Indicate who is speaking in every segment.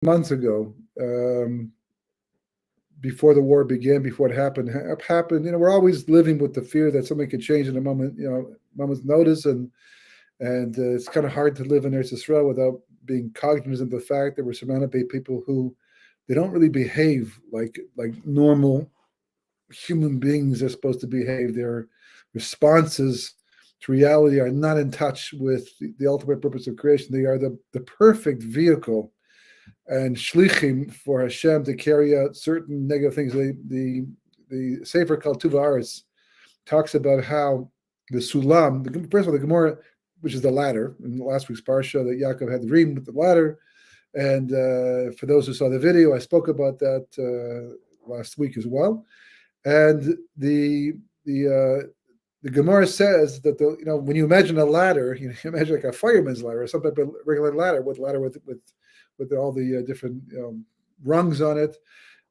Speaker 1: months ago, before the war began, before it happened. We're always living with the fear that something could change in a moment, moment's notice, and it's kind of hard to live in Eretz Yisrael without being cognizant of the fact that we're surrounded by people who they don't really behave like normal human beings are supposed to behave. Their responses to reality are not in touch with the ultimate purpose of creation. They are the perfect vehicle and shlichim for Hashem to carry out certain negative things. The Sefer Kal Tuva Aretz talks about how the Sulam, first of all, the Gemara, which is the ladder, in last week's parsha, that Yaakov had the dream with the ladder. And for those who saw the video, I spoke about that last week as well. And the Gemara says that when you imagine a ladder, you imagine like a fireman's ladder or some type of regular ladder with all the different rungs on it.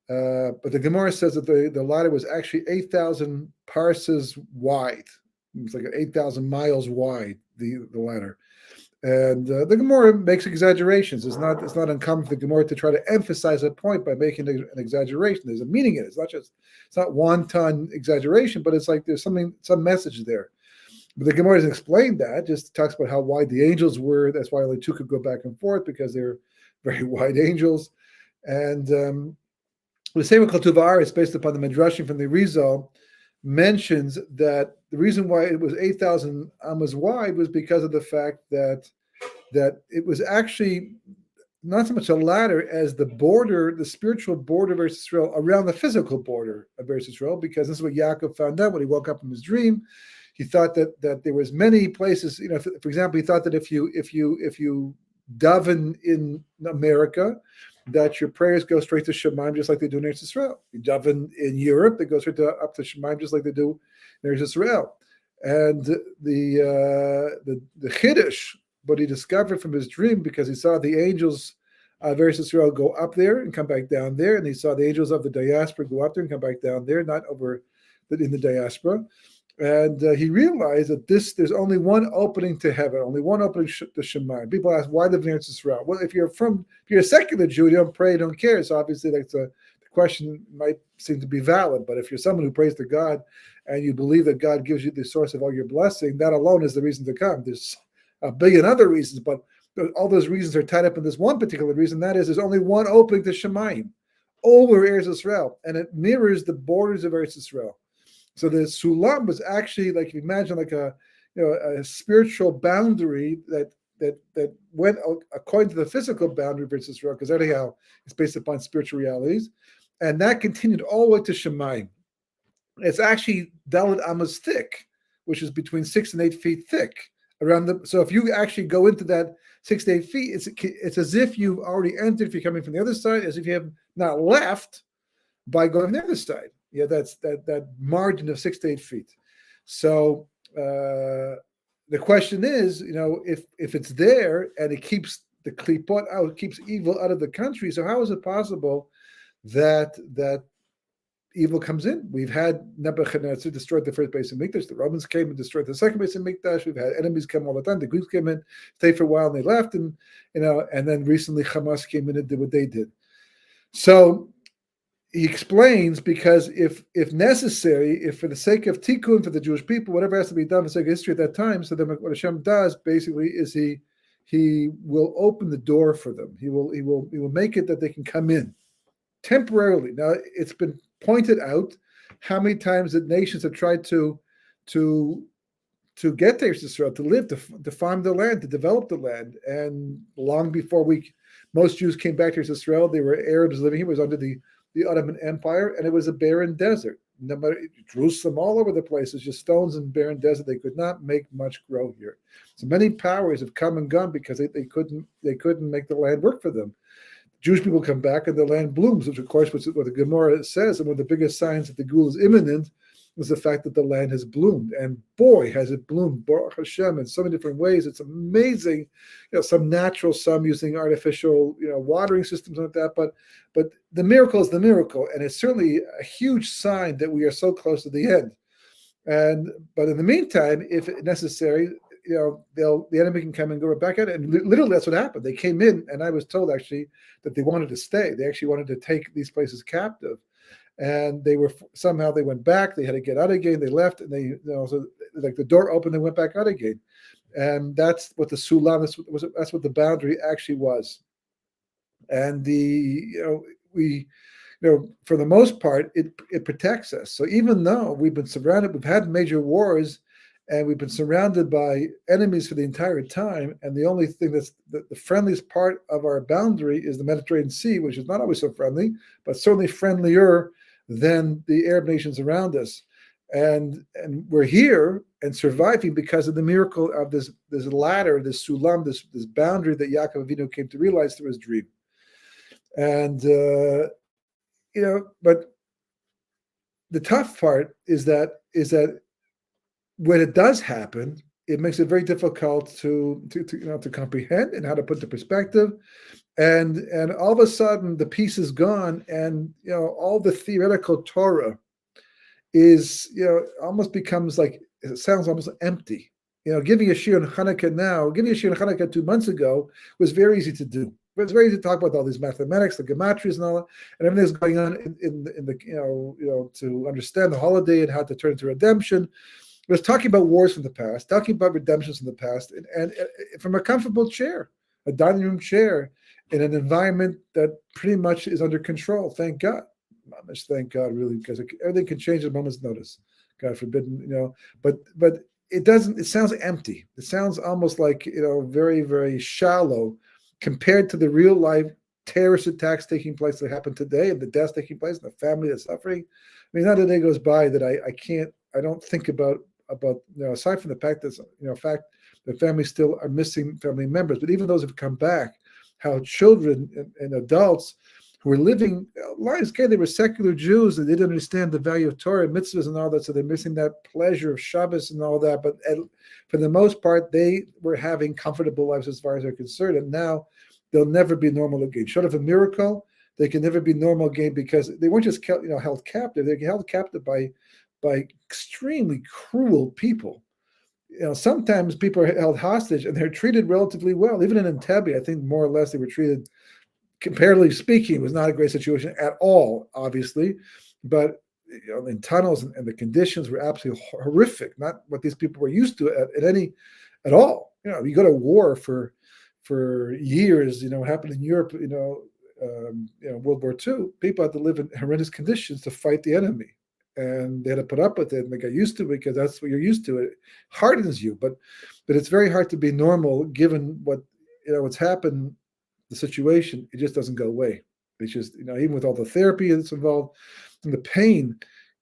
Speaker 1: But the Gemara says that the ladder was actually 8,000 parses wide. It's like 8,000 miles wide, the ladder. And the Gemara makes exaggerations. It's not uncommon for the Gemara to try to emphasize a point by making an exaggeration. There's a meaning in it. It's not wanton exaggeration, but it's like there's some message there. But the Gemara doesn't explain that. Just talks about how wide the angels were. That's why only two could go back and forth, because they're very wide angels. And the Sefer Kal Tuva Aretz, based upon the Midrashim from the Rizal, mentions that the reason why it was 8,000 amas wide was because of the fact that it was actually not so much a ladder as the border, the spiritual border of Eretz Yisrael around the physical border of Eretz Yisrael, because this is what Yaakov found out when he woke up from his dream. He thought that there was many places, for example, he thought that if you daven in America, that your prayers go straight to Shemaim just like they do in Eretz Yisrael. You daven in Europe, they go straight up to Shemaim just like they do in Eretz Yisrael. And the Chiddush, what he discovered from his dream, because he saw the angels of Eretz Yisrael go up there and come back down there, and he saw the angels of the diaspora go up there and come back down there, not over in the diaspora. And he realized that there's only one opening to heaven, only one opening to Shemaim. People ask, why live in Eretz Yisrael? Well, if you're a secular Jew, you don't pray, you don't care. So obviously, the question might seem to be valid. But if you're someone who prays to God and you believe that God gives you the source of all your blessing, that alone is the reason to come. There's a billion other reasons, but all those reasons are tied up in this one particular reason. That is, there's only one opening to Shemaim over Eretz Yisrael, and it mirrors the borders of Eretz Yisrael. So the Sulam was actually, like, you imagine, like a spiritual boundary that went according to the physical boundary of Eretz Yisrael, because anyhow it's based upon spiritual realities, and that continued all the way to Shemaim. It's actually Dalet Amas thick, which is between 6 and 8 feet thick around the. So if you actually go into that 6 to 8 feet, it's as if you've already entered. If you're coming from the other side, as if you have not left by going from the other side. Yeah, that's that margin of 6 to 8 feet. So the question is, if it's there and it keeps the klipot out, keeps evil out of the country. So how is it possible that evil comes in? We've had Nebuchadnezzar destroyed the first base of Mikdash. The Romans came and destroyed the second base of Mikdash. We've had enemies come all the time. The Greeks came in, stayed for a while, and they left. And and then recently Hamas came in and did what they did. So he explains, because if necessary, if for the sake of tikkun for the Jewish people, whatever has to be done for the sake of history at that time, so then what Hashem does basically is he will open the door for them. He will make it that they can come in temporarily. Now, it's been pointed out how many times that nations have tried to get to Israel, to live, to farm the land, to develop the land, and long before most Jews came back to Israel, they were Arabs living here. It was under the Ottoman Empire, and it was a barren desert. Jerusalem all over the place is just stones and barren desert. They could not make much grow here. So many powers have come and gone because they couldn't make the land work for them. Jewish people come back and the land blooms, which of course was what the Gemara says, and one of the biggest signs that the Gul is imminent was the fact that the land has bloomed. And boy, has it bloomed, Baruch Hashem, in so many different ways. It's amazing. Some natural, some using artificial, watering systems like that. But the miracle is the miracle, and it's certainly a huge sign that we are so close to the end. But in the meantime, if necessary, the enemy can come and go right back at it. And literally, that's what happened. They came in, and I was told actually that they wanted to stay. They actually wanted to take these places captive, and they went back. They had to get out again. They left, and so like the door opened, they went back out again, and that's what the sulam. That's what the boundary actually was, and for the most part, it protects us. So even though we've been surrounded, we've had major wars, and we've been surrounded by enemies for the entire time, and the only thing that's the friendliest part of our boundary is the Mediterranean Sea, which is not always so friendly, but certainly friendlier than the Arab nations around us. And we're here and surviving because of the miracle of this ladder, this sulam, this boundary that Yaakov Avinu came to realize through his dream. And but the tough part is that when it does happen, it makes it very difficult to comprehend and how to put the perspective. And all of a sudden, the piece is gone, and all the theoretical Torah is almost becomes like, it sounds almost empty. Giving a shiur on Chanukah now, giving a shiur on Chanukah 2 months ago was very easy to do. It's very easy to talk about all these mathematics, the gematrias, and all that, and everything's going on in the to understand the holiday and how to turn to redemption. It was talking about wars from the past, talking about redemptions from the past, and from a comfortable chair, a dining room chair, in an environment that pretty much is under control. Thank God. Mamish, thank God, really, because everything can change at a moment's notice. God forbid, but it doesn't. It sounds empty. It sounds almost like very, very shallow compared to the real life terrorist attacks taking place that happen today, and the deaths taking place, and the family that's suffering. I mean, not a day goes by that I don't think about aside from the fact that families still are missing family members, but even those who have come back, how children and adults who were living lives, they were secular Jews and they didn't understand the value of Torah, mitzvahs, and all that, so they're missing that pleasure of Shabbos and all that. But for the most part, they were having comfortable lives as far as they're concerned, and now they'll never be normal again. Short of a miracle, they can never be normal again, because they weren't just held captive; they're held captive by extremely cruel people. Sometimes people are held hostage and they're treated relatively well. Even in Entebbe, I think more or less they were treated, comparatively speaking, it was not a great situation at all, obviously. But in tunnels and the conditions were absolutely horrific, not what these people were used to at all. You go to war for years. What happened in Europe, World War II, people had to live in horrendous conditions to fight the enemy. And they had to put up with it, and they got used to it because that's what you're used to. It hardens you, but it's very hard to be normal given what's happened, the situation. It just doesn't go away. It's just even with all the therapy that's involved, and the pain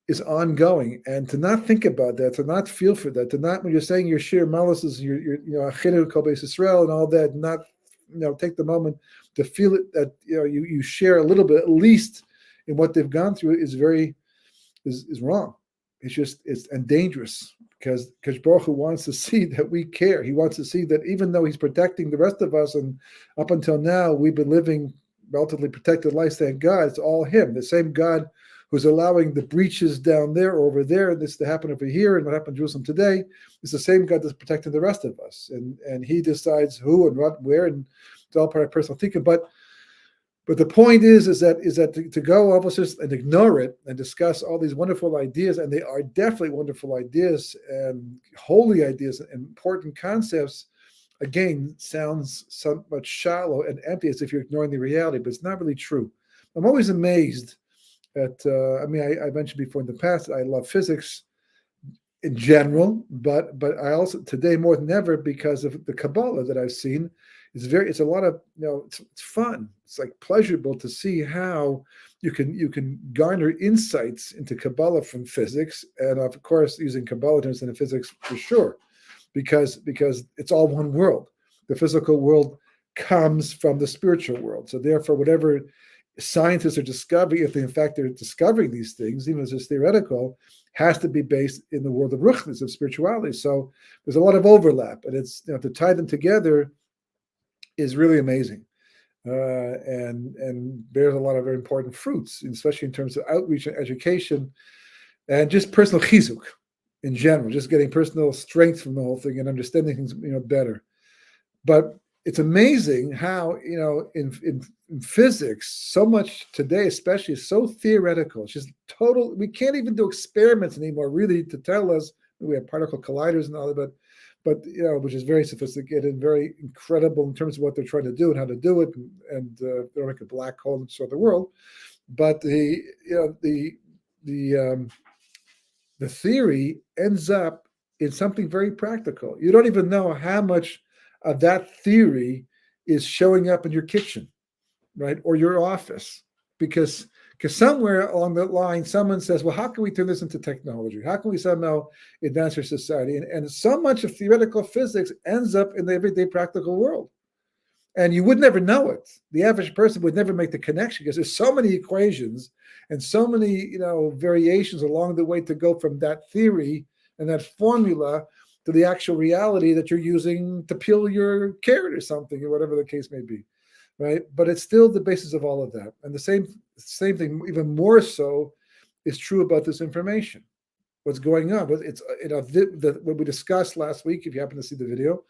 Speaker 1: is ongoing. And to not think about that, to not feel for that, to not, when you're saying your shiur malos, your Chanukah kol beis Yisrael and all that, not take the moment to feel it, that you share a little bit at least in what they've gone through is wrong. It's dangerous, because Baruch Hu wants to see that we care. He wants to see that even though he's protecting the rest of us, and up until now we've been living relatively protected lives, thank God, it's all him, the same God who's allowing the breaches down there or over there, and this to happen over here, and what happened in Jerusalem today, is the same God that's protecting the rest of us. And he decides who and what, where, and it's all part of personal thinking. But the point is that to go almost and ignore it and discuss all these wonderful ideas, and they are definitely wonderful ideas and holy ideas and important concepts, again, sounds somewhat shallow and empty, as if you're ignoring the reality, but it's not really true. I'm always amazed at, I mentioned before in the past, I love physics in general, but I also, today more than ever, because of the Kabbalah that I've seen, it's a lot of, it's fun. It's like pleasurable to see how you can garner insights into Kabbalah from physics, and of course using Kabbalah terms in physics for sure, because it's all one world. The physical world comes from the spiritual world. So therefore, whatever scientists are discovering, if they in fact they're discovering these things, even if it's theoretical, has to be based in the world of ruchnis, of spirituality. So there's a lot of overlap, and it's to tie them together is really amazing, and bears a lot of very important fruits, especially in terms of outreach and education, and just personal chizuk. in general, just getting personal strength from the whole thing and understanding things, better. But it's amazing how, in physics, so much today, especially, is so theoretical. It's just total. We can't even do experiments anymore, really, to tell us. We have particle colliders and all that, but which is very sophisticated and very incredible in terms of what they're trying to do and how to do it, and they're like a black hole and sort of the world. But the theory ends up in something very practical. You don't even know how much of that theory is showing up in your kitchen, right, or your office, because somewhere along that line, someone says, well, how can we turn this into technology? How can we somehow advance our society? And so much of theoretical physics ends up in the everyday practical world. And you would never know it. The average person would never make the connection because there's so many equations and so many, variations along the way to go from that theory and that formula to the actual reality that you're using to peel your carrot or something, or whatever the case may be, right? But it's still the basis of all of that. And the same thing, even more so, is true about this information. What's going on? It's what we discussed last week, if you happen to see the video,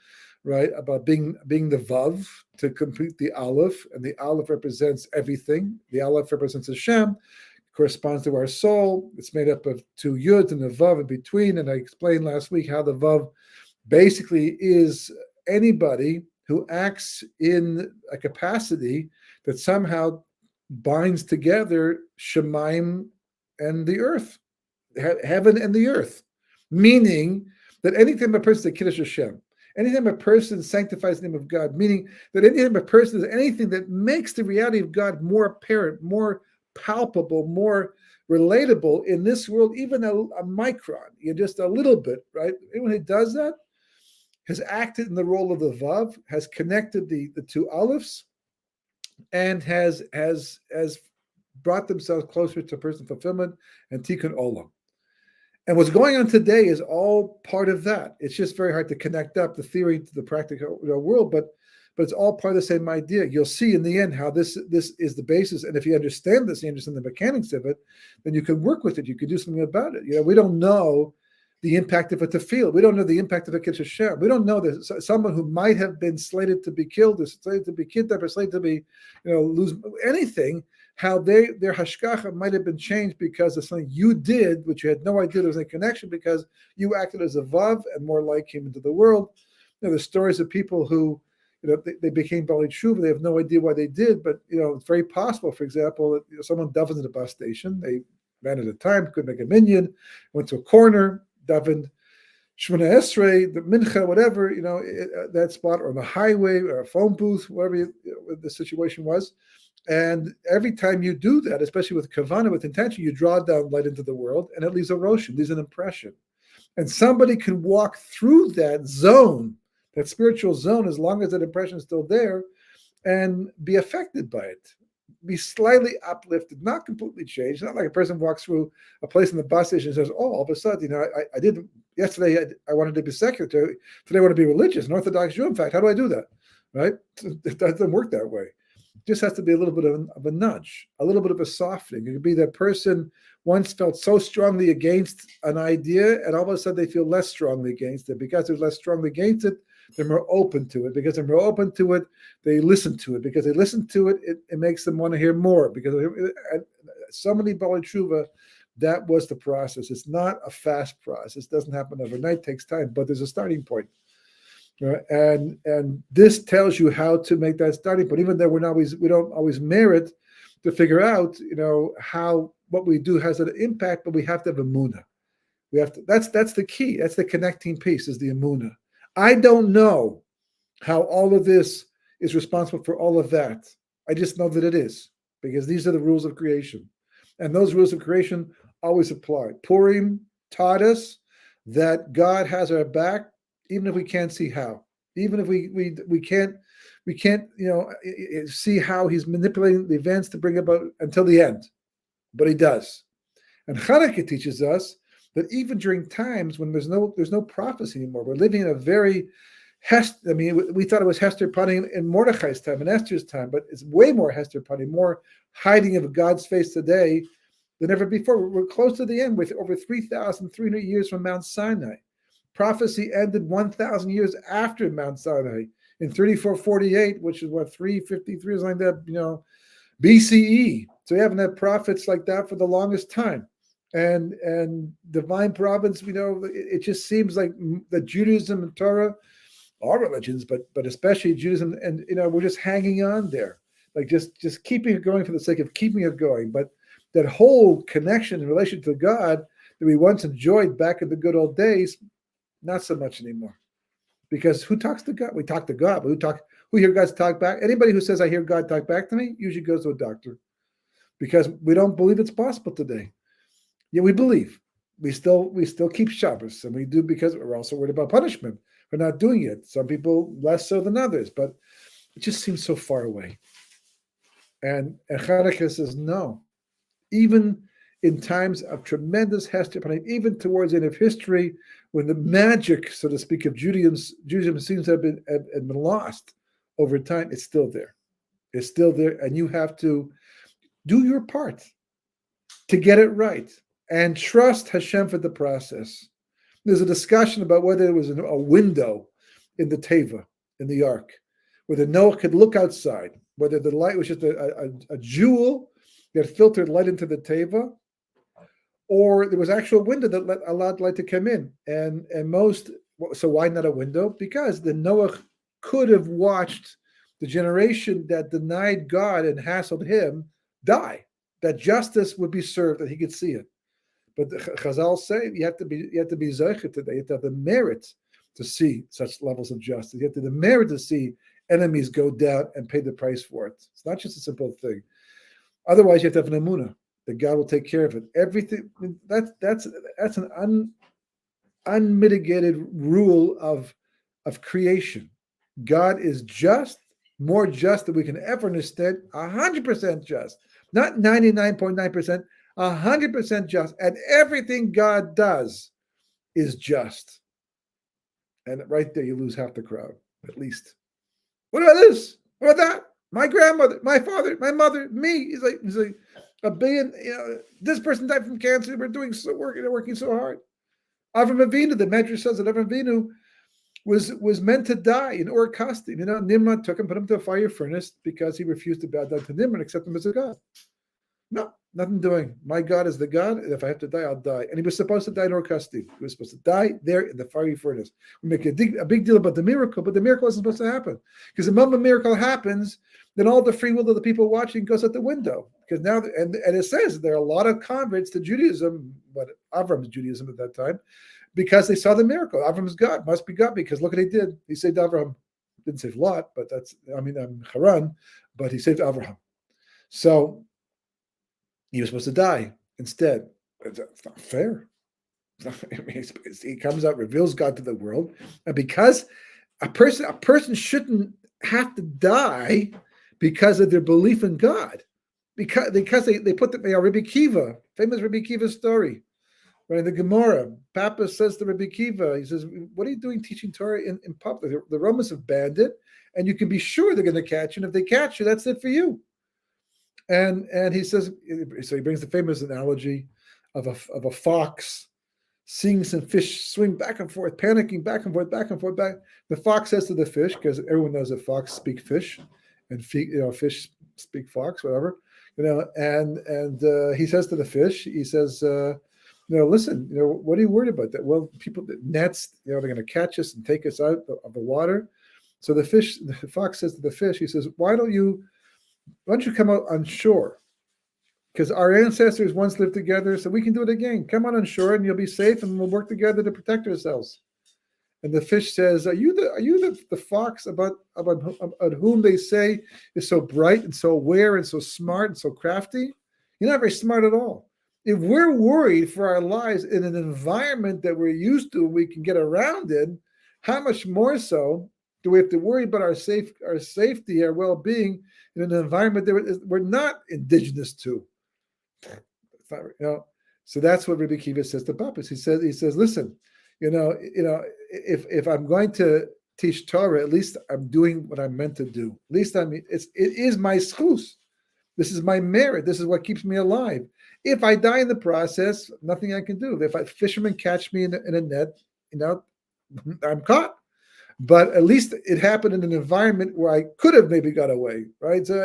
Speaker 1: right, about being the Vav to complete the Aleph, and the Aleph represents everything. The Aleph represents Hashem, corresponds to our soul. It's made up of two Yud and a Vav in between. And I explained last week how the Vav basically is anybody who acts in a capacity that somehow binds together Shemaim and the earth, heaven and the earth, meaning that anytime a person is Kiddush Hashem, anytime a person sanctifies the name of God, meaning that anytime a person does anything that makes the reality of God more apparent, more palpable, more relatable in this world, even a micron, just a little bit, right? Anyone who does that has acted in the role of the Vav, has connected the two Alephs, and has brought themselves closer to personal fulfillment and Tikkun Olam. And what's going on today is all part of that. It's just very hard to connect up the theory to the practical world, but it's all part of the same idea. You'll see in the end how this is the basis. And if you understand this, you understand the mechanics of it, then you can work with it. You can do something about it. We don't know the impact of a tefillah. We don't know the impact of a Kiddush Hashem. We don't know that someone who might have been slated to be killed, or slated to be kidnapped, or slated to be, lose anything, how their hashgacha might have been changed because of something you did, which you had no idea there was a connection, because you acted as a Vav and more light came into the world. There's stories of people who, they became Bali Tshuva. They have no idea why they did, but it's very possible. For example, that someone davens at a bus station. They ran out of time, couldn't make a minyan, went to a corner, davened Shemona Esrei, the mincha, whatever, that spot, or on the highway, or a phone booth, whatever the situation was. And every time you do that, especially with kavanah, with intention, you draw down light into the world, and it leaves a roshan, leaves an impression. And somebody can walk through that zone, that spiritual zone, as long as that impression is still there, and be affected by it, be slightly uplifted, not completely changed. Not like a person walks through a place in the bus station and says, oh, all of a sudden, I didn't, yesterday I wanted to be secular, today I want to be religious, an Orthodox Jew. In fact, how do I do that? Right? It doesn't work that way. It just has to be a little bit of a nudge, a little bit of a softening. It could be that person once felt so strongly against an idea, and all of a sudden they feel less strongly against it. Because they're less strongly against it, they're more open to it. Because they're more open to it, they listen to it. Because they listen to it, it makes them want to hear more. Because so many Bali Tshuva, that was the process. It's not a fast process. It doesn't happen overnight. It takes time, but there's a starting point. And this tells you how to make that starting point. Even though we don't always merit to figure out, how what we do has an impact, but we have to have emunah. We have to. That's the key. That's the connecting piece. Is the emunah. I don't know how all of this is responsible for all of that. I just know that it is, because these are the rules of creation, and those rules of creation always apply. Purim taught us that God has our back, even if we can't see how, even if we can't see how he's manipulating the events to bring about until the end, but he does. And Chanukah teaches us that even during times when there's no prophecy anymore, we're living in a very we thought it was Hester Pani in Mordechai's time, in Esther's time, but it's way more Hester Pani, more hiding of God's face today than ever before. We're close to the end with over 3,300 years from Mount Sinai. Prophecy ended 1,000 years after Mount Sinai in 3448, which is what, 353 or something like that, BCE. So we haven't had prophets like that for the longest time. And divine providence, it just seems like that Judaism and Torah, all religions, but especially Judaism, and we're just hanging on there, like just keeping it going for the sake of keeping it going. But that whole connection in relation to God that we once enjoyed back in the good old days, not so much anymore. Because who talks to God? We talk to God, but who hear God's talk back? Anybody who says I hear God talk back to me usually goes to a doctor, because we don't believe it's possible today. Yeah, we believe. We still keep Shabbos, and we do because we're also worried about punishment for not doing it. Some people less so than others, but it just seems so far away. And Chanukah says no. Even in times of tremendous hester, even towards the end of history, when the magic, so to speak, of Judaism seems to have been lost over time, it's still there. It's still there, and you have to do your part to get it right and trust Hashem for the process. There's a discussion about whether there was a window in the Teva, in the ark, whether Noah could look outside, whether the light was just a jewel that filtered light into the Teva, or there was actual window that allowed light to come in. So why not a window? Because the Noah could have watched the generation that denied God and hassled him die, that justice would be served, that he could see it. But the Chazal say you have to be zeicher today. You have to have the merit to see such levels of justice. You have to have the merit to see enemies go down and pay the price for it. It's not just a simple thing. Otherwise, you have to have an emunah that God will take care of it. Everything that's an unmitigated rule of creation. God is just, more just than we can ever understand. 100% just, not 99.9%. 100% just, and everything God does is just. And right there, you lose half the crowd, at least. What about this? What about that? My grandmother, my father, my mother, me. He's like a billion. This person died from cancer. We're working so hard. Avram Avinu, the Medrash says that Avram Avinu was meant to die in Ur Kasdim. Nimrod took him, put him to a fire furnace because he refused to bow down to Nimrod and accept him as a god. No, nothing doing. My God is the God, and if I have to die, I'll die. And he was supposed to die in Ur Kasdim. He was supposed to die there in the fiery furnace. We make a big deal about the miracle, but the miracle isn't supposed to happen. Because the moment a miracle happens, then all the free will of the people watching goes out the window. Because now, and it says there are a lot of converts to Judaism, but Avram's Judaism at that time, because they saw the miracle. Avram's God, must be God, because look what he did. He saved Avram. Didn't save Lot, but Haran, but he saved Avraham. So he was supposed to die instead. It's not fair. He comes out, reveals God to the world, and because a person shouldn't have to die because of their belief in God, because they put the Rabbi Kiva, famous Rabbi Kiva story, right in the Gemara. Papa says to Rabbi Kiva, he says, "What are you doing teaching Torah in public? The Romans have banned it, and you can be sure they're going to catch you. And if they catch you, that's it for you." And he says, so he brings the famous analogy of a fox seeing some fish swim back and forth, panicking back and forth. The fox says to the fish, because everyone knows that fox speak fish, and fish speak fox, whatever. And he says to the fish, he says, listen, what are you worried about? That? Well, nets, they're going to catch us and take us out of the water. So the fox says to the fish, he says, why don't you come out on shore? Because our ancestors once lived together, so we can do it again. Come on shore, and you'll be safe, and we'll work together to protect ourselves. And the fish says, "Are you the fox about whom they say is so bright and so aware and so smart and so crafty? You're not very smart at all. If we're worried for our lives in an environment that we're used to, we can get around in, how much more so do we have to worry about our safety, our well-being in an environment that we're not indigenous to?" So that's what Rabbi Kiva says to Papas. He says, listen, if I'm going to teach Torah, at least I'm doing what I'm meant to do. At least it is my schus This is my merit. This is what keeps me alive. If I die in the process, nothing I can do. If fishermen catch me in a net, you know, I'm caught. But at least it happened in an environment where I could have maybe got away, right? So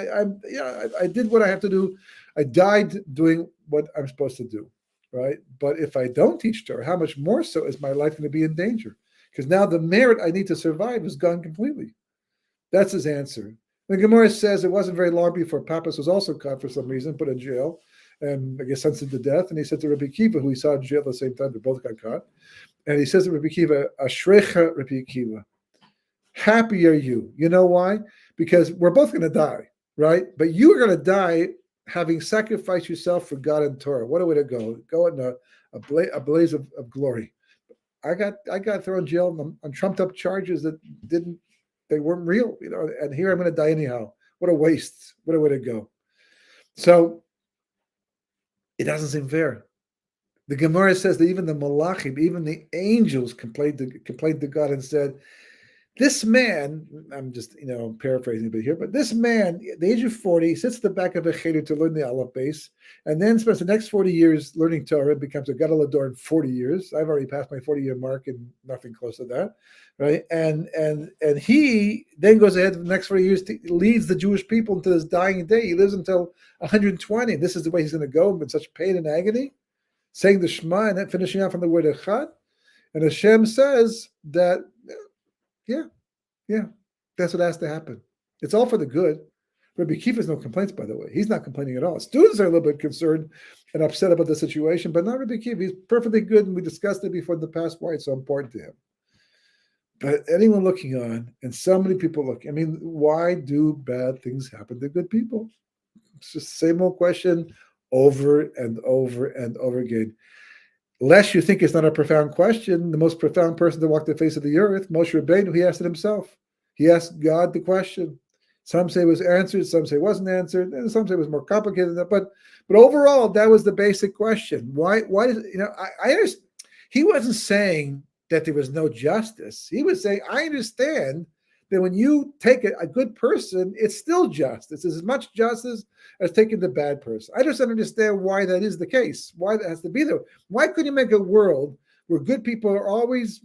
Speaker 1: I did what I have to do. I died doing what I'm supposed to do, right? But if I don't teach Torah, how much more so is my life going to be in danger? Because now the merit I need to survive is gone completely. That's his answer. The Gemara says it wasn't very long before Papas was also caught for some reason, put in jail, and I guess sentenced to death. And he said to Rabbi Kiva, who he saw in jail at the same time, they both got caught. And he says to Rabbi Kiva, Ashrecha Rabbi Kiva, happy are you. You know why? Because we're both going to die, right? But you are going to die having sacrificed yourself for God and Torah. What a way to go. Go in a blaze of glory. I got thrown in jail on trumped up charges that they weren't real, you know, and here I'm going to die anyhow. What a waste. What a way to go. So it doesn't seem fair. The Gemara says that even the Malachim, even the angels complained to God and said, this man, I'm just, paraphrasing a bit here, but this man, at the age of 40, sits at the back of a cheder to learn the Aleph base, and then spends the next 40 years learning Torah, becomes a Gadol Ador in 40 years. I've already passed my 40-year mark and nothing close to that, right? And he then goes ahead for the next 40 years, leads the Jewish people until his dying day. He lives until 120. This is the way he's going to go in such pain and agony, saying the Shema and then finishing off on the word Echad. And Hashem says that, yeah, that's what has to happen. It's all for the good. Rabbi Kiva has no complaints, by the way. He's not complaining at all. Students are a little bit concerned and upset about the situation, but not Rabbi Kiva. He's perfectly good, and we discussed it before in the past why it's so important to him. But anyone looking on, and so many people look, why do bad things happen to good people? It's just the same old question over and over and over again. Lest you think it's not a profound question, the most profound person to walk the face of the earth, Moshe Rabbeinu, he asked it himself. He asked God the question. Some say it was answered, some say it wasn't answered, and some say it was more complicated than that. But overall, that was the basic question. Why is I understand. He wasn't saying that there was no justice. He was saying, I understand that when you take a good person, it's still justice. It's as much justice as taking the bad person. I just don't understand why that is the case, why that has to be there. Why couldn't you make a world where good people are always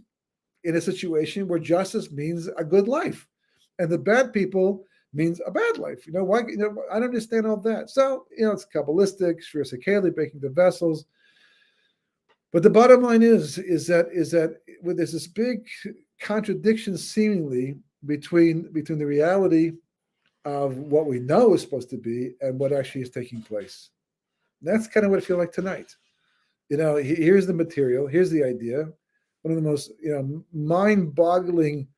Speaker 1: in a situation where justice means a good life and the bad people means a bad life? Why? I don't understand all that. So, it's Kabbalistic, Shvir Sekeli, breaking the vessels. But the bottom line is that there's this big contradiction seemingly between the reality of what we know is supposed to be and what actually is taking place. And that's kind of what I feel like tonight. Here's the material, here's the idea. One of the most mind-boggling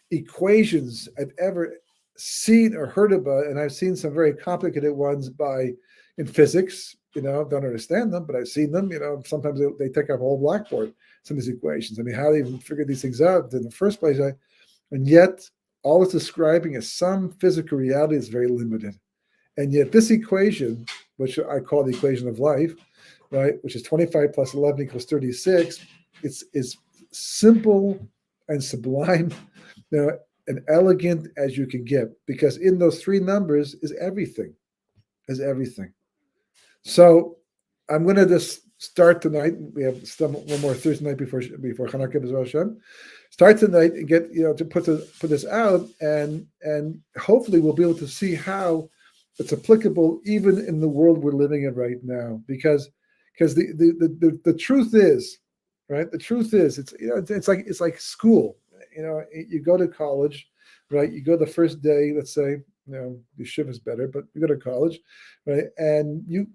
Speaker 1: equations I've ever seen or heard about, and I've seen some very complicated ones in physics. Don't understand them, but I've seen them. Sometimes they take up a whole blackboard, some of these equations. How they even figure these things out in the first place. And yet, all it's describing is some physical reality is very limited. And yet this equation, which I call the equation of life, right, which is 25 plus 11 equals 36, is simple and sublime, and elegant as you can get, because in those three numbers is everything. So I'm going to just start tonight. We have one more Thursday night before Chanukah, B'ezras Hashem. Start tonight and get to put this out, and hopefully we'll be able to see how it's applicable even in the world we're living in right now. Because the truth is, right? The truth is, it's like school. You go to college, right? You go the first day, let's say. Yeshiva is better, but you go to college, right? And you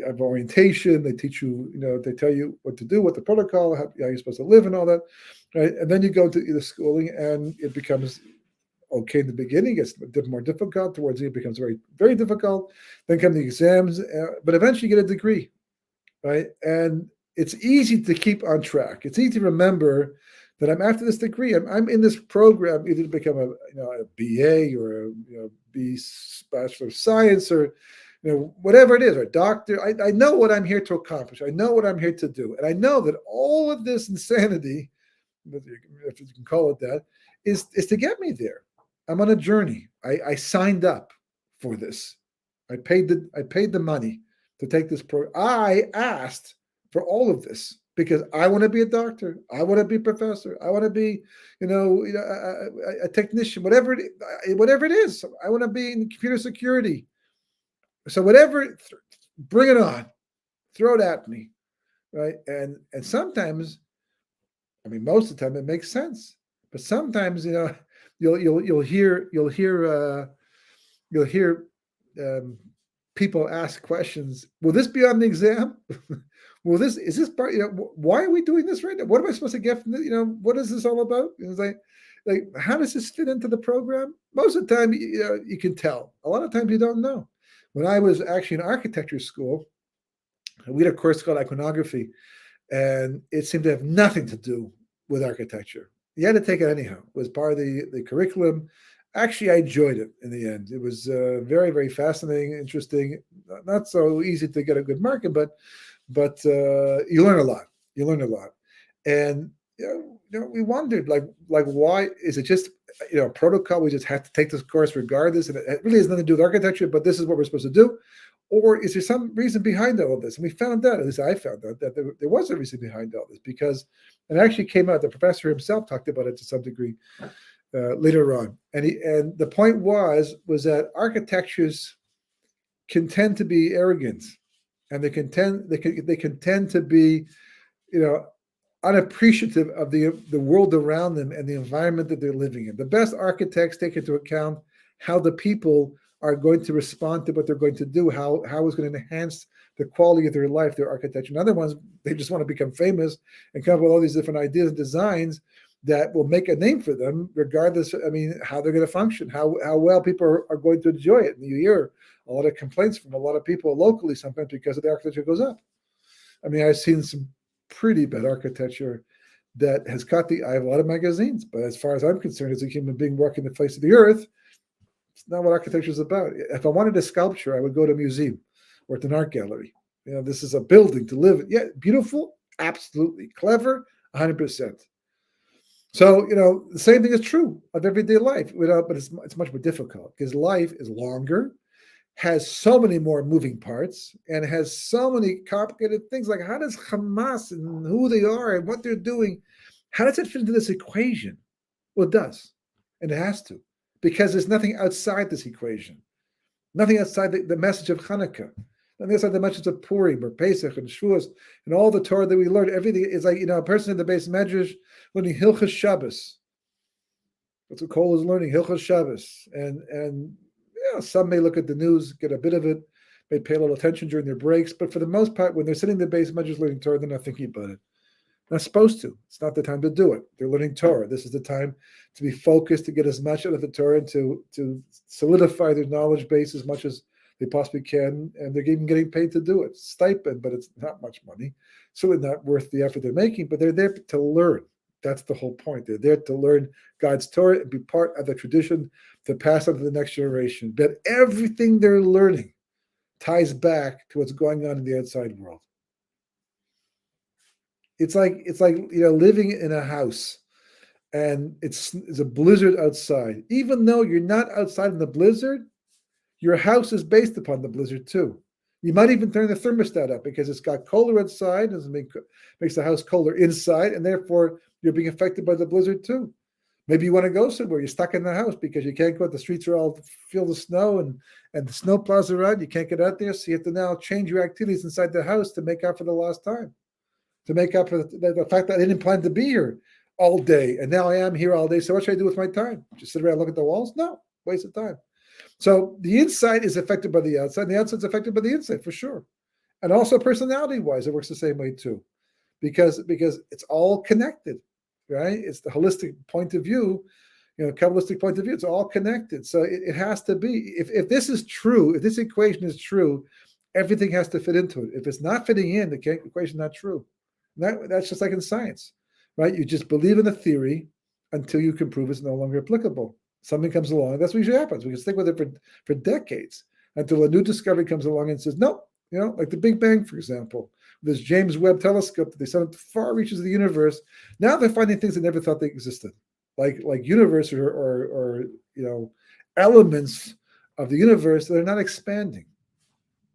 Speaker 1: have orientation. They teach you, they tell you what to do, what the protocol, how you're supposed to live, and all that, right? And then you go to the schooling, and it becomes okay in the beginning. It's more difficult. Towards the end, it becomes very, very difficult. Then come the exams, but eventually you get a degree, right? And it's easy to keep on track. It's easy to remember that I'm after this degree. I'm in this program either to become a BA or a B Bachelor of Science or whatever it is, or a doctor. I know what I'm here to accomplish. I know what I'm here to do, and I know that all of this insanity, if you can call it that, is to get me there. I'm on a journey. I signed up for this. I paid the money to take this program. I asked for all of this because I want to be a doctor. I want to be a professor. I want to be, a technician. Whatever it is. I want to be in computer security. So whatever, bring it on. Throw it at me, right? And sometimes, I mean, most of the time it makes sense, but sometimes you'll hear people ask questions. Will this be on the exam? Is this part? Why are we doing this right now? What am I supposed to get from this? What is this all about? It's like how does this fit into the program? Most of the time, you can tell. A lot of times you don't know. When I was actually in architecture school, we had a course called iconography, and it seemed to have nothing to do with architecture. You had to take it anyhow. It was part of the curriculum. Actually, I enjoyed it in the end. It was very, very fascinating, interesting. Not so easy to get a good mark in, but you learn a lot. You learn a lot, and we wondered like why is it just protocol? We just have to take this course regardless, and it really has nothing to do with architecture. But this is what we're supposed to do. Or is there some reason behind all of this? And we found out, at least I found out, that there was a reason behind all this, because it actually came out. The professor himself talked about it to some degree later on, and the point was that architectures can tend to be arrogant, and they can tend to be, unappreciative of the world around them and the environment that they're living in. The best architects take into account how the people are going to respond to what they're going to do, how it's going to enhance the quality of their life, their architecture. And other ones, they just want to become famous and come up with all these different ideas and designs that will make a name for them, regardless, how they're going to function, how well people are going to enjoy it. And you hear a lot of complaints from a lot of people locally sometimes because of the architecture goes up. I've seen some pretty bad architecture that has caught the eye of a lot of magazines. But as far as I'm concerned, as a human being walking the face of the earth, it's not what architecture is about. If I wanted a sculpture, I would go to a museum or to an art gallery. This is a building to live in. Yeah, beautiful, absolutely. Clever, 100%. So, the same thing is true of everyday life, but it's much more difficult because life is longer, has so many more moving parts, and has so many complicated things. Like, how does Hamas and who they are and what they're doing, how does it fit into this equation? Well, it does, and it has to, because there's nothing outside this equation, nothing outside the message of Chanukah, nothing outside the message of Purim or Pesach and Shavuos and all the Torah that we learn. Everything is like, a person in the base medrash learning Hilchos Shabbos. That's what Cole is learning, Hilchos Shabbos. And some may look at the news, get a bit of it, may pay a little attention during their breaks, but for the most part, when they're sitting in the base medrash learning Torah, they're not thinking about it. Not supposed to. It's not the time to do it. They're learning Torah. This is the time to be focused, to get as much out of the Torah, and to solidify their knowledge base as much as they possibly can. And they're even getting paid to do it. Stipend, but it's not much money. Certainly not worth the effort they're making, but they're there to learn. That's the whole point. They're there to learn God's Torah and be part of the tradition to pass on to the next generation. But everything they're learning ties back to what's going on in the outside world. It's like living in a house and it's a blizzard outside. Even though you're not outside in the blizzard, your house is based upon the blizzard too. You might even turn the thermostat up because it's got colder outside, makes the house colder inside, and therefore you're being affected by the blizzard too. Maybe you want to go somewhere. You're stuck in the house because you can't go out. The streets are all filled with snow and the snow plows around. You can't get out there. So you have to now change your activities inside the house to make up for the lost time, to make up for the fact that I didn't plan to be here all day. And now I am here all day. So what should I do with my time? Just sit around and look at the walls? No, waste of time. So the inside is affected by the outside. And the outside is affected by the inside for sure. And also personality-wise, it works the same way too. Because it's all connected. Right? It's the holistic point of view, Kabbalistic point of view. It's all connected. So it has to be. If this is true, if this equation is true, everything has to fit into it. If it's not fitting in, the equation is not true. That's just like in science, right? You just believe in a theory until you can prove it's no longer applicable. Something comes along. That's what usually happens. We can stick with it for decades until a new discovery comes along and says, no, like the Big Bang, for example. This James Webb telescope that they sent up to far reaches of the universe. Now they're finding things they never thought they existed, like universe or elements of the universe that are not expanding.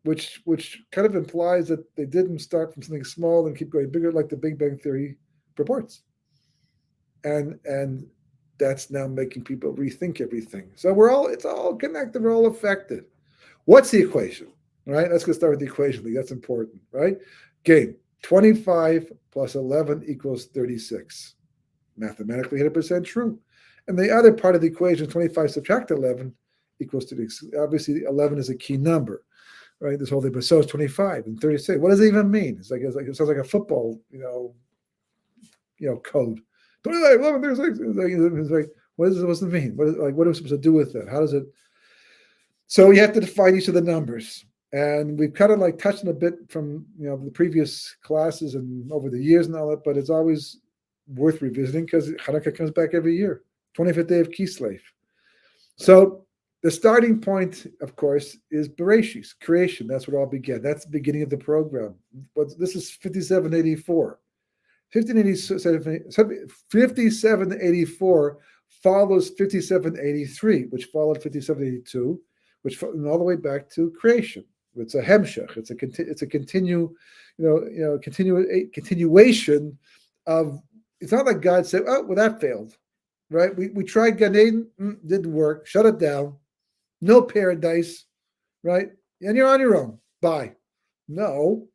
Speaker 1: which kind of implies that they didn't start from something small and keep going bigger, like the Big Bang Theory purports. And that's now making people rethink everything. So it's all connected, we're all affected. What's the equation? Right? Let's get started with the equation. That's important, right? Again, 25 plus 11 equals 36. Mathematically 100% true. And the other part of the equation, 25 subtract 11 equals 36. Obviously, 11 is a key number, right? This whole thing, but so is 25 and 36. What does it even mean? It's like it sounds like a football, code. 25, 11, 36. It's like, what does it mean? What are we supposed to do with that? How does it? So you have to define each of the numbers. And we've kind of like touched on a bit from the previous classes and over the years and all that, but it's always worth revisiting because Chanukah comes back every year, 25th day of Kislev. So the starting point, of course, is Bereshis, creation. That's what all began. That's the beginning of the program. But this is 5784. 5784 follows 5783, which followed 5782, which all the way back to creation. It's a hemshech. It's a continuation of. It's not like God said, "Oh, well, that failed." Right? We tried Gan Eden, didn't work. Shut it down. No paradise, right? And you're on your own. Bye. No,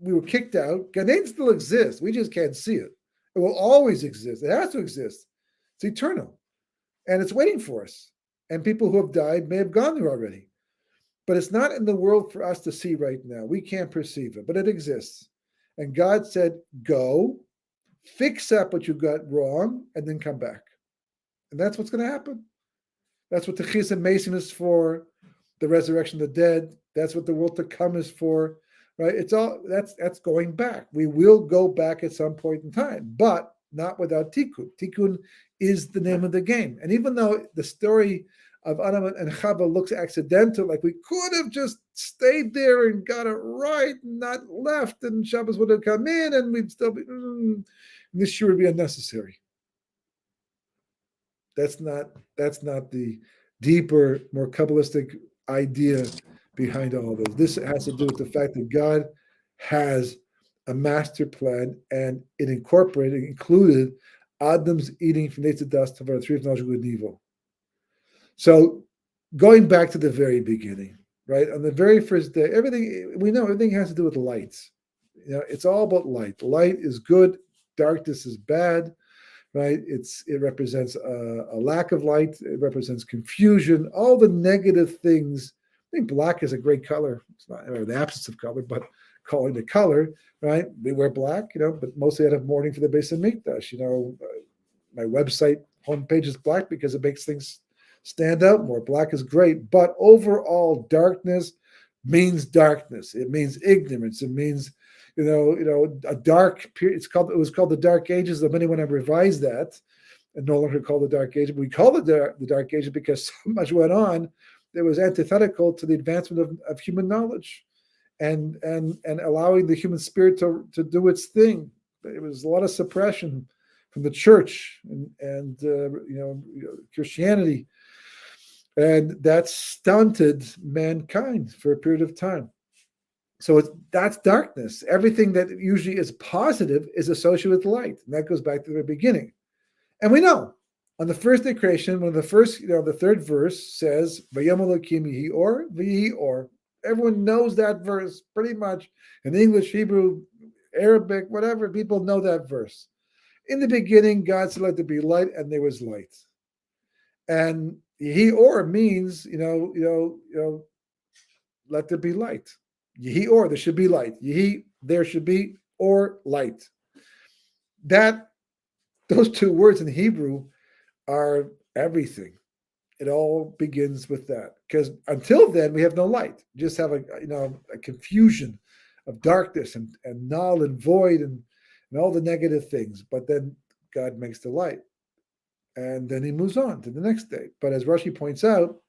Speaker 1: we were kicked out. Gan Eden still exists. We just can't see it. It will always exist. It has to exist. It's eternal, and it's waiting for us. And people who have died may have gone there already, but it's not in the world for us to see right now. We can't perceive it, but it exists. And God said, "Go." Fix up what you got wrong, and then come back. And that's what's going to happen. That's what the Chis and Mason is for, the resurrection of the dead. That's what the world to come is for, right? It's all that's going back. We will go back at some point in time, but not without Tikkun. Tikkun is the name of the game. And even though the story of Adam and Chava looks accidental, like we could have just stayed there and got it right, and not left, and Shabbos would have come in, and we'd still be. This year would be unnecessary. That's not the deeper, more Kabbalistic idea behind all of this. This has to do with the fact that God has a master plan, and it included Adam's eating from nature dust of our tree of knowledge of good and evil. So going back to the very beginning, right? On the very first day, everything has to do with lights. It's all about light. Light is good. Darkness is bad, right? It represents a lack of light. It represents confusion, all the negative things. I think black is a great color. It's not the absence of color, but calling the color, right? We wear black, but mostly out of mourning for the Beis Hamikdash. My website homepage is black because it makes things stand out more. Black is great, but overall, darkness means darkness. It means ignorance. It means a dark period. It was called the Dark Ages. Many want to revise that and no longer call the Dark Ages. But we call it the Dark Ages because so much went on that was antithetical to the advancement of human knowledge and allowing the human spirit to do its thing. There was a lot of suppression from the church and Christianity, and that stunted mankind for a period of time. So that's darkness. Everything that usually is positive is associated with light. And that goes back to the very beginning. And we know on the first day of creation, when the third verse says, Vayom Elokim Yehi Or, V'yehi Or. Everyone knows that verse pretty much. In English, Hebrew, Arabic, whatever, people know that verse. In the beginning, God said, let there be light, and there was light. And Yehi Or means, let there be light. Yehi Or, there should be light. Yehi, there should be, or light. Those two words in Hebrew are everything. It all begins with that. Because until then, we have no light. We just have a confusion of darkness and null and void and all the negative things. But then God makes the light. And then he moves on to the next day. But as Rashi points out,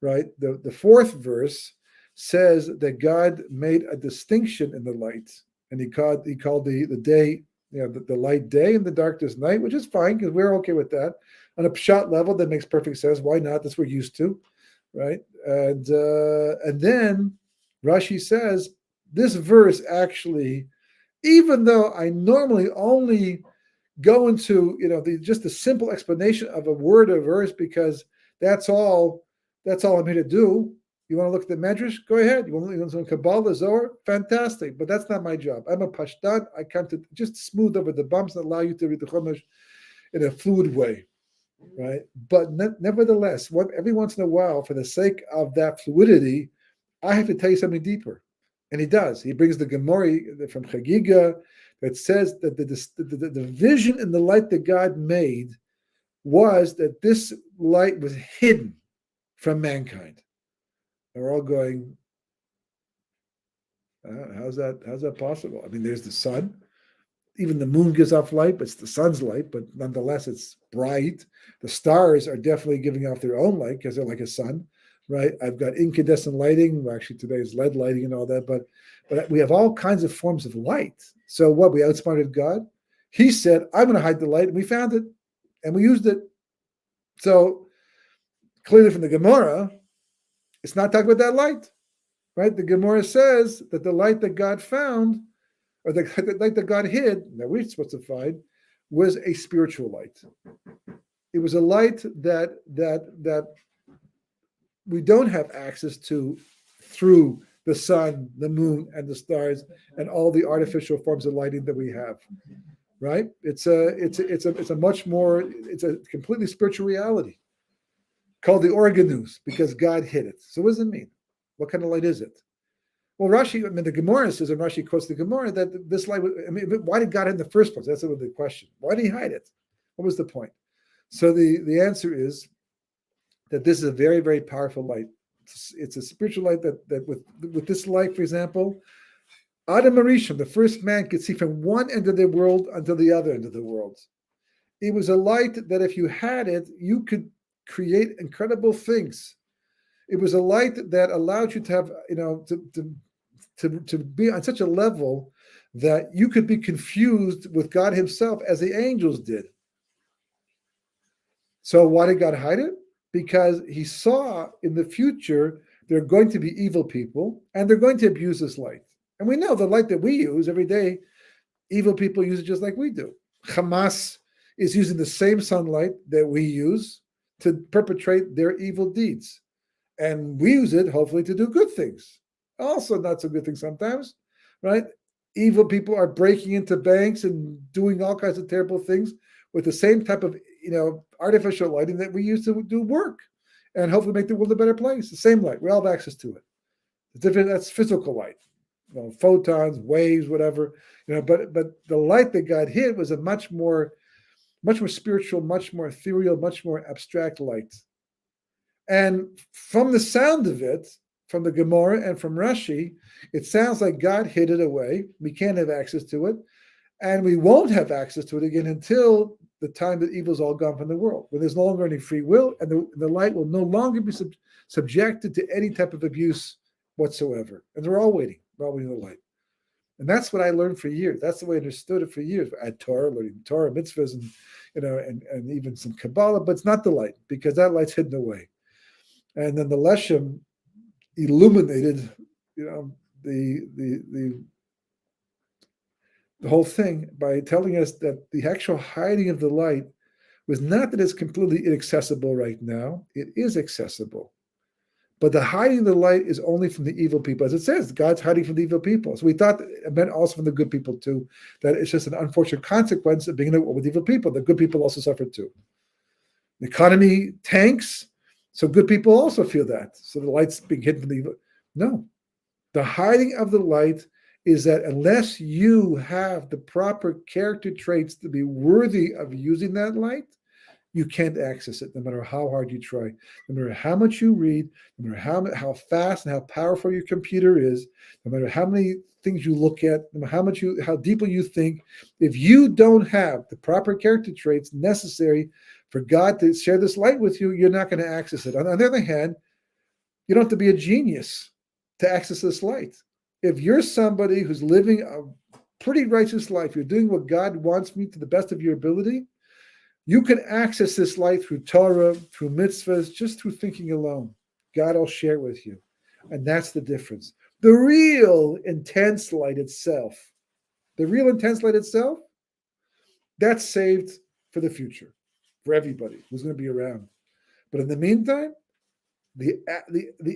Speaker 1: right, the fourth verse says that God made a distinction in the light, and he called the day, the light day and the darkness night, which is fine because we're okay with that. On a pshat level, that makes perfect sense. Why not? That's what we're used to, right? And then Rashi says this verse actually, even though I normally only go into just the simple explanation of a word or verse because that's all I'm here to do. You want to look at the Medrash? Go ahead. You want to look at Kabbalah, Zohar? Fantastic. But that's not my job. I'm a Pashtan. I come to just smooth over the bumps and allow you to read the Chumash in a fluid way, right? But nevertheless, every once in a while, for the sake of that fluidity, I have to tell you something deeper. And he does. He brings the Gemara from Chagiga that says that the vision and the light that God made was that this light was hidden from mankind. And we're all going, how's that possible? I mean, there's the sun. Even the moon gives off light, but it's the sun's light, but nonetheless, it's bright. The stars are definitely giving off their own light because they're like a sun, right? I've got incandescent lighting. Well, actually, today is LED lighting and all that, but we have all kinds of forms of light. So what, we outsmarted God? He said, I'm going to hide the light, and we found it, and we used it. So clearly from the Gemara, it's not talking about that light, right? The Gemara says that the light that God found, or the light that God hid, that we're supposed to find, was a spiritual light. It was a light that we don't have access to through the sun, the moon, and the stars, and all the artificial forms of lighting that we have. Right? It's a completely spiritual reality called the organus because God hid it. So what does it mean? What kind of light is it? Well, the Gemara says, and Rashi quotes the Gemara, that this light was, why did God hide it in the first place? That's the question. Why did he hide it? What was the point? So the answer is that this is a very, very powerful light. It's a spiritual light that with this light, for example, Adam Arishon, the first man, could see from one end of the world until the other end of the world. It was a light that if you had it, you could create incredible things. It was a light that allowed you to have, to be on such a level that you could be confused with God himself as the angels did. So why did God hide it? Because he saw in the future there are going to be evil people and they're going to abuse this light. And we know the light that we use every day, evil people use it just like we do. Hamas is using the same sunlight that we use to perpetrate their evil deeds. And we use it, hopefully, to do good things. Also not so good things sometimes, right? Evil people are breaking into banks and doing all kinds of terrible things with the same type of, artificial lighting that we use to do work and hopefully make the world a better place. The same light. We all have access to it. It's different. That's physical light. Photons, waves, whatever, but the light that God hid was a much more spiritual, much more ethereal, much more abstract light. And from the sound of it, from the Gemara and from Rashi, it sounds like God hid it away. We can't have access to it. And we won't have access to it again until the time that evil is all gone from the world, when there's no longer any free will, and the light will no longer be subjected to any type of abuse whatsoever. And we're all waiting. We're all waiting for the light. And that's what I learned for years. That's the way I understood it for years. I had learning Torah, mitzvahs, and even some Kabbalah, but it's not the light, because that light's hidden away. And then the Leshem illuminated, the whole thing by telling us that the actual hiding of the light was not that it's completely inaccessible right now. It is accessible. But the hiding of the light is only from the evil people. As it says, God's hiding from the evil people. So we thought it meant also from the good people too, that it's just an unfortunate consequence of being in a world with evil people. The good people also suffer too. The economy tanks, so good people also feel that. So the light's being hidden from the evil. No. The hiding of the light is that unless you have the proper character traits to be worthy of using that light, you can't access it, no matter how hard you try, no matter how much you read, no matter how fast and how powerful your computer is, no matter how many things you look at, no matter how deeply you think. If you don't have the proper character traits necessary for God to share this light with you, you're not going to access it. On the other hand, you don't have to be a genius to access this light. If you're somebody who's living a pretty righteous life, you're doing what God wants me to the best of your ability, you can access this light through Torah, through mitzvahs, just through thinking alone. God will share it with you. And that's the difference. The real intense light itself, that's saved for the future, for everybody who's going to be around. But in the meantime, the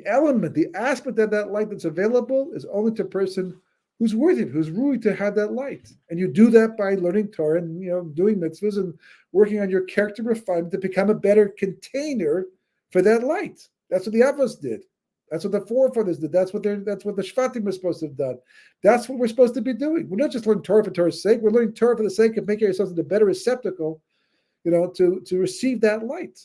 Speaker 1: element, the aspect of that light that's available is only to a person who's worthy, who's rude to have that light. And you do that by learning Torah and doing mitzvahs and working on your character refinement to become a better container for that light. That's what the Avos did. That's what the forefathers did. That's what the Shvatim were supposed to have done. That's what we're supposed to be doing. We're not just learning Torah for Torah's sake. We're learning Torah for the sake of making ourselves into a better receptacle, to receive that light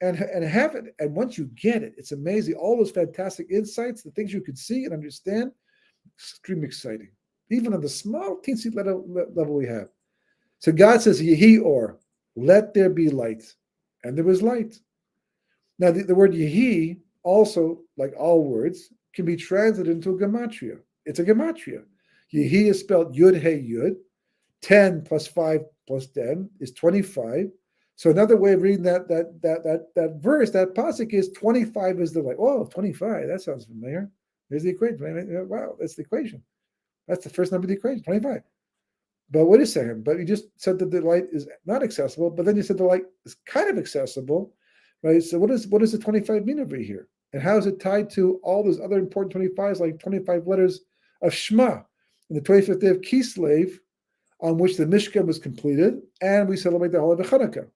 Speaker 1: and have it. And once you get it, it's amazing. All those fantastic insights, the things you can see and understand, extremely exciting. Even on the small, teensy level we have. So God says, Yehi or, let there be light. And there was light. Now, the word Yehi, also, like all words, can be translated into a gematria. It's a gematria. Yehi is spelled Yud Hey Yud. 10 plus 5 plus 10 is 25. So another way of reading that verse, that pasuk is 25 is the light. Oh, 25, that sounds familiar. There's the equation. Wow, that's the equation. That's the first number of the equation, 25. But wait a second. But you just said that the light is not accessible, but then you said the light is kind of accessible, right? So what does the 25 mean over here? And how is it tied to all those other important 25s, like 25 letters of Shema? In the 25th day of Kislev, on which the Mishkan was completed, and we celebrate the holiday of Chanukah.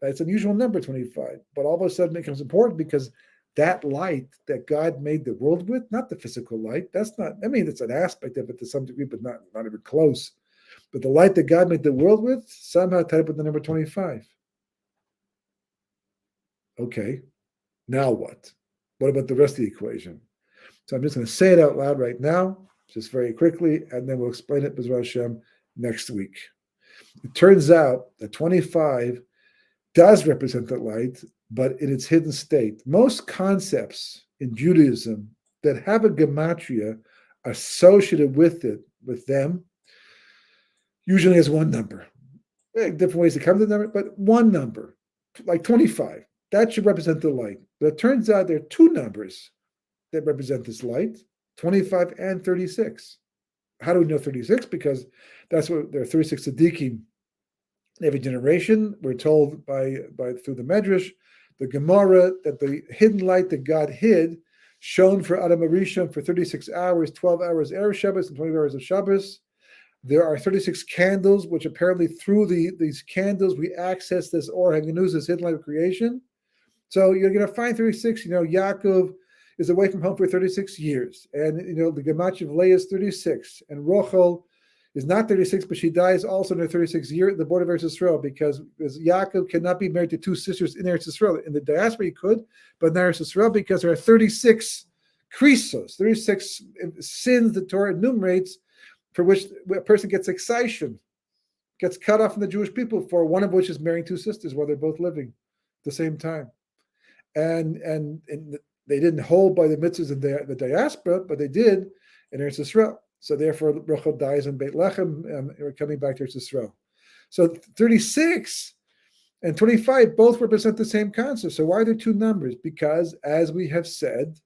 Speaker 1: That's an unusual number, 25. But all of a sudden it becomes important because that light that God made the world with, not the physical light, it's an aspect of it to some degree, but not even close. But the light that God made the world with, somehow tied up with the number 25. Okay, now what? What about the rest of the equation? So I'm just going to say it out loud right now, just very quickly, and then we'll explain it, B'ezras Hashem, next week. It turns out that 25 does represent the light, but in its hidden state. Most concepts in Judaism that have a gematria associated with them, usually has one number. Different ways to come to the number, but one number, like 25. That should represent the light. But it turns out there are two numbers that represent this light, 25 and 36. How do we know 36? Because that's what there are 36 tzaddikim in every generation. We're told by through the Medrash, the Gemara, that the hidden light that God hid shone for Adam Arishon for 36 hours, 12 hours Erev Shabbos and 20 hours of Shabbos. There are 36 candles, which apparently through these candles we access this Or HaGanuz, this hidden light of creation. So you're going to find 36. Yaakov is away from home for 36 years. And, the Gematria of Leah is 36. And Rochel is not 36, but she dies also in her 36th year at the border of Eretz Yisrael because Yaakov cannot be married to two sisters in Eretz Yisrael. In the diaspora, he could, but in Eretz Yisrael, because there are 36 krisos, 36 sins the Torah enumerates for which a person gets excitation, gets cut off from the Jewish people, for one of which is marrying two sisters while they're both living at the same time. And they didn't hold by the mitzvahs in the diaspora, but they did in Eretz Yisrael. So therefore, Rachel dies in Beit Lechem, and we're coming back to Eretz Yisrael. So 36 and 25 both represent the same concept. So why are there two numbers? Because, as we have said,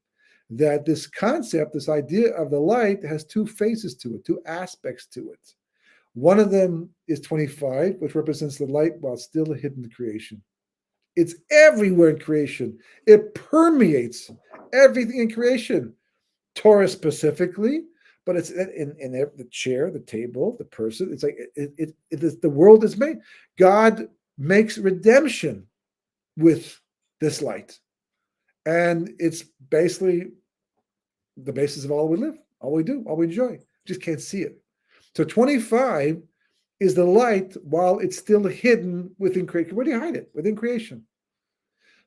Speaker 1: that this concept, this idea of the light, has two faces to it, two aspects to it. One of them is 25, which represents the light while still hidden in creation. It's everywhere in creation. It permeates everything in creation. Torah specifically, but it's in the chair, the table, the person. It's like it is, the world is made. God makes redemption with this light. And it's basically the basis of all we live, all we do, all we enjoy. Just can't see it. So 25 is the light while it's still hidden within creation. Where do you hide it? Within creation.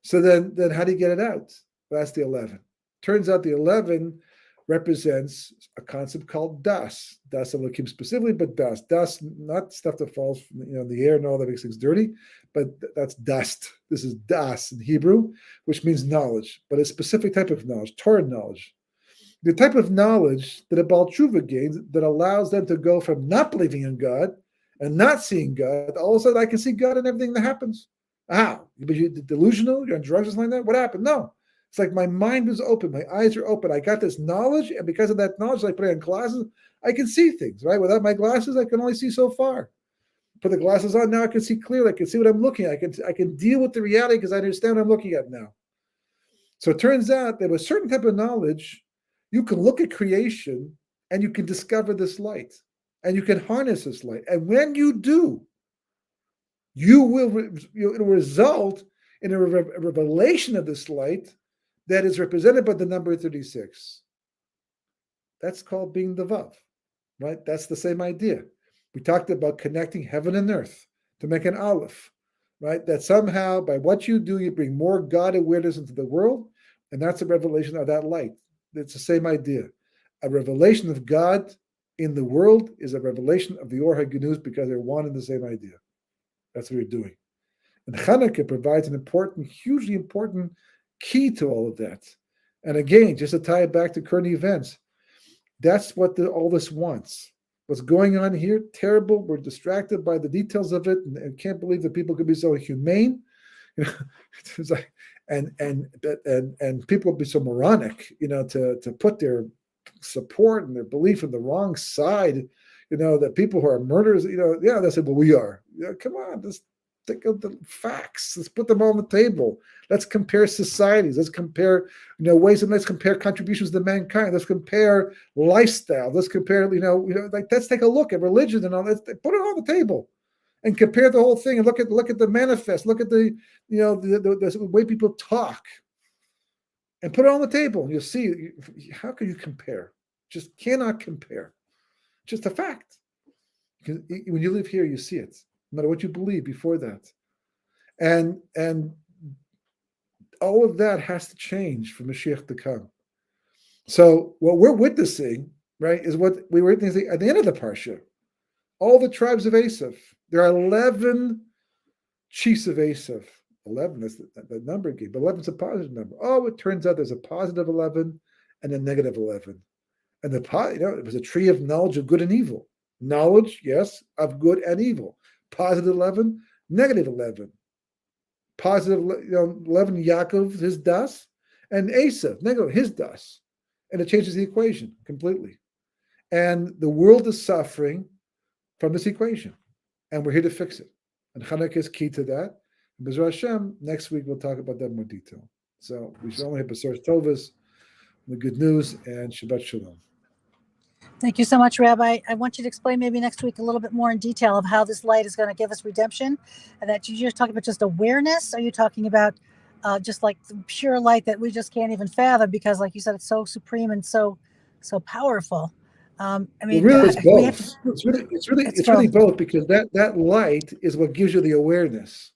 Speaker 1: So then how do you get it out? Well, that's the 11. Turns out the 11 represents a concept called das. Das Elohim specifically, but das. Das, not stuff that falls from the air and all that makes things dirty, but that's dust. This is das in Hebrew, which means knowledge, but a specific type of knowledge, Torah knowledge. The type of knowledge that a Baal Tshuva gains that allows them to go from not believing in God and not seeing God, all of a sudden I can see God in everything that happens. How? But you're delusional? You're on drugs or something like that? What happened? No. It's like my mind was open, my eyes are open. I got this knowledge, and because of that knowledge, I put it on glasses. I can see things, right? Without my glasses, I can only see so far. Put the glasses on now, I can see clearly. I can see what I'm looking at. I can deal with the reality because I understand what I'm looking at now. So it turns out that with a certain type of knowledge, you can look at creation and you can discover this light, and you can harness this light. And when you do, it'll result in a revelation of this light that is represented by the number 36. That's called being the Vav, right? That's the same idea. We talked about connecting heaven and earth to make an Aleph, right? That somehow by what you do, you bring more God awareness into the world, and that's a revelation of that light. It's the same idea. A revelation of God in the world is a revelation of the Or HaGenuz because they're one and the same idea. That's what we're doing. And Chanukah provides an important, hugely important key to all of that. And again, just to tie it back to current events, that's what all this wants. What's going on here, terrible. We're distracted by the details of it, and can't believe that people could be so humane. It's like, and people would be so moronic, to put their support and their belief in the wrong side. That people who are murderers, they say, well, we are. Come on, let's think of the facts. Let's put them all on the table. Let's compare societies. Let's compare, ways, and let's compare contributions to mankind. Let's compare lifestyle. Let's compare, let's take a look at religion and all that. Put it on the table and compare the whole thing and look at the manifest. Look at the way people talk and put it on the table. And you'll see, how can you compare? Just cannot compare. Just a fact. Because when you live here, you see it, no matter what you believe before that. And all of that has to change for Mashiach to come. So what we're witnessing, right, is what we were witnessing at the end of the Parsha. All the tribes of Esav. There are 11 chiefs of Esav. 11 is the number game, but 11 is a positive number. Oh, it turns out there's a positive 11 and a negative 11. And it was a tree of knowledge of good and evil. Knowledge, yes, of good and evil. Positive 11, negative 11. Positive 11, Yaakov, his das, and Esav, negative, his das. And it changes the equation completely. And the world is suffering from this equation. And we're here to fix it. And Chanukah is key to that. And B'ezras Hashem, next week we'll talk about that in more detail. So we should only have Besoros Tovos, the good news, and Shabbat Shalom.
Speaker 2: Thank you so much, Rabbi. I want you to explain maybe next week a little bit more in detail of how this light is going to give us redemption, and that you're talking about just awareness. Are you talking about just like the pure light that we just can't even fathom because, like you said, it's so supreme and so powerful?
Speaker 1: Really, it's both. It's really both, because that light is what gives you the awareness.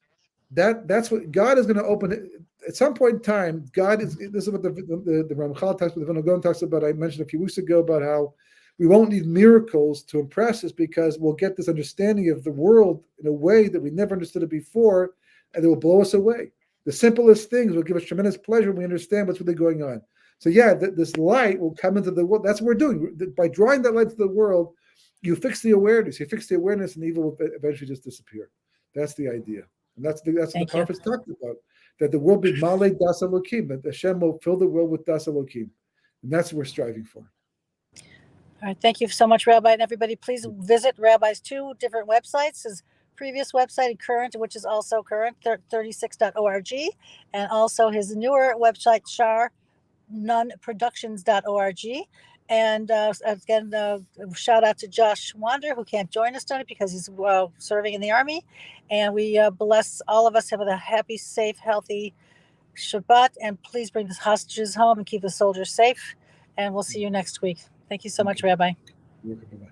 Speaker 1: That's what God is going to open it. At some point in time, God is. This is what the Ramchal talks about. The Vilna Gaon talks about. I mentioned a few weeks ago about how we won't need miracles to impress us because we'll get this understanding of the world in a way that we never understood it before, and it will blow us away. The simplest things will give us tremendous pleasure when we understand what's really going on. So yeah, this light will come into the world. That's what we're doing. By drawing that light to the world, you fix the awareness. You fix the awareness, and evil will eventually just disappear. That's the idea. And that's what the prophets talked about. That the world be Malay Das Elokim, that Hashem will fill the world with Das Elokim. And that's what we're striving for.
Speaker 2: All right. Thank you so much, Rabbi. And everybody, please visit Rabbi's two different websites, his previous website and current, which is also current, 36.org, and also his newer website, sharnunproductions.org. And again, shout out to Josh Wander, who can't join us tonight because he's serving in the Army. And we bless all of us, have a happy, safe, healthy Shabbat. And please bring the hostages home and keep the soldiers safe. And we'll see you next week. Thank you so much, Rabbi.
Speaker 1: Bye-bye.